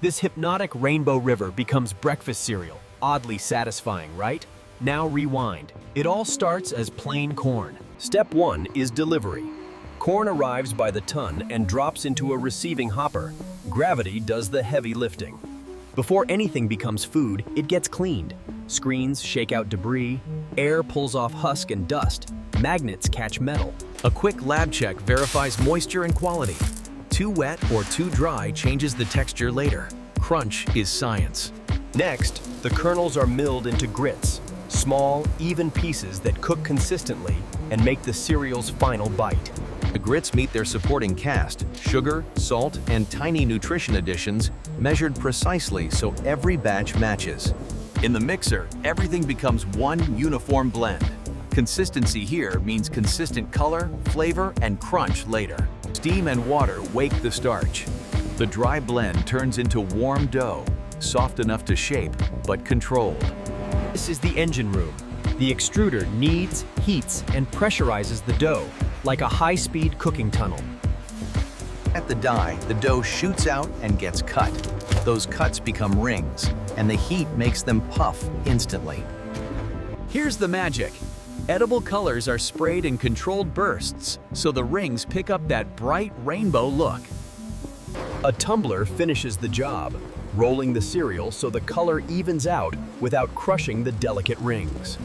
This hypnotic rainbow river becomes breakfast cereal. Oddly satisfying, right? Now rewind. It all starts as plain corn. Step 1 is delivery. Corn arrives by the ton and drops into a receiving hopper. Gravity does the heavy lifting. Before anything becomes food, it gets cleaned. Screens shake out debris, air pulls off husk and dust, magnets catch metal. A quick lab check verifies moisture and quality. Too wet or too dry changes the texture later. Crunch is science. Next, the kernels are milled into grits, small, even pieces that cook consistently and make the cereal's final bite. The grits meet their supporting cast, sugar, salt, and tiny nutrition additions measured precisely so every batch matches. In the mixer, everything becomes one uniform blend. Consistency here means consistent color, flavor, and crunch later. Steam and water wake the starch. The dry blend turns into warm dough, soft enough to shape, but controlled. This is the engine room. The extruder kneads, heats, and pressurizes the dough, like a high-speed cooking tunnel. At the die, the dough shoots out and gets cut. Those cuts become rings, and the heat makes them puff instantly. Here's the magic. Edible colors are sprayed in controlled bursts, so the rings pick up that bright rainbow look. A tumbler finishes the job, rolling the cereal so the color evens out without crushing the delicate rings.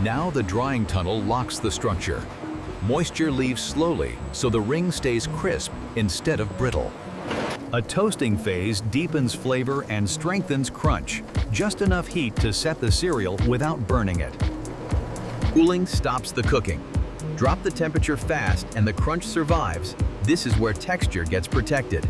Now the drying tunnel locks the structure. Moisture leaves slowly, so the ring stays crisp instead of brittle. A toasting phase deepens flavor and strengthens crunch, just enough heat to set the cereal without burning it. Cooling stops the cooking. Drop the temperature fast and the crunch survives. This is where texture gets protected.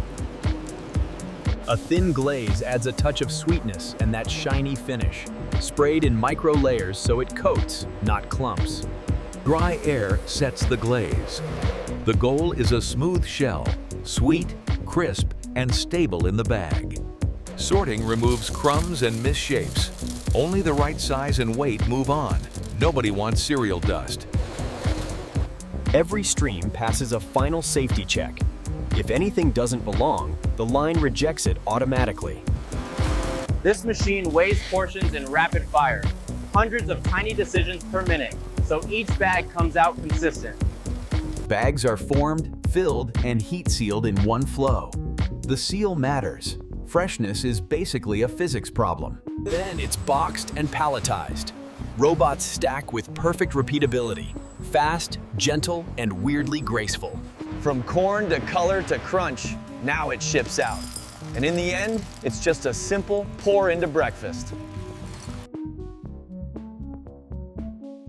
A thin glaze adds a touch of sweetness and that shiny finish, sprayed in micro layers so it coats, not clumps. Dry air sets the glaze. The goal is a smooth shell, sweet, crisp, and stable in the bag. Sorting removes crumbs and misshapes. Only the right size and weight move on. Nobody wants cereal dust. Every stream passes a final safety check. If anything doesn't belong, the line rejects it automatically. This machine weighs portions in rapid fire, hundreds of tiny decisions per minute, so each bag comes out consistent. Bags are formed, filled, and heat sealed in one flow. The seal matters. Freshness is basically a physics problem. Then it's boxed and palletized. Robots stack with perfect repeatability, fast, gentle, and weirdly graceful. From corn to color to crunch, now it ships out. And in the end, it's just a simple pour into breakfast.